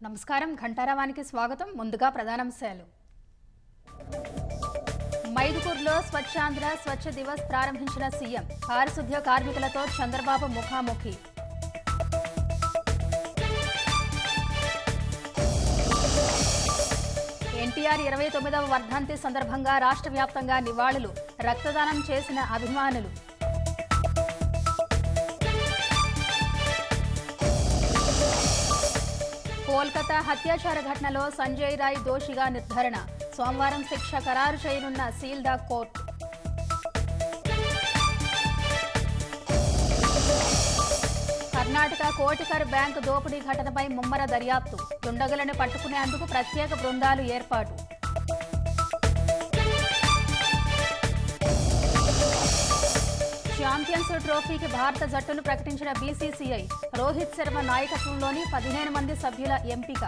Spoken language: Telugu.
నమస్కారం ఘంటారావానికి స్వాగతం. ముందుగా ప్రధానాంశాలు. మైదుకూరులో స్వచ్ఛాంధ్ర స్వచ్ఛ దివస్ ప్రారంభించిన సీఎం. పారిశుద్ధ్య కార్మికులతో చంద్రబాబు ముఖాముఖి. ఎన్టీఆర్ 29వ వర్ధంతి సందర్భంగా రాష్ట్ర వ్యాప్తంగా నివాళులు. రక్తదానం చేసిన అభిమానులు. కోల్కతా హత్యాచార ఘటనలో సంజయ్ రాయ్ దోషిగా నిర్ధారణ. సోమవారం శిక్ష ఖరారు చేయనున్న సీల్దా కోర్టు. కర్ణాటక కోటికర్ బ్యాంకు దోపిడీ ఘటనపై ముమ్మర దర్యాప్తు. దుండగులను పట్టుకునేందుకు ప్రత్యేక బృందాలు ఏర్పాటు. ఛాంపియన్స్ ట్రోఫీకి భారత జట్టును ప్రకటించిన బీసీసీఐ. రోహిత్ శర్మ నాయకత్వంలోని 15 మంది సభ్యుల ఎంపిక.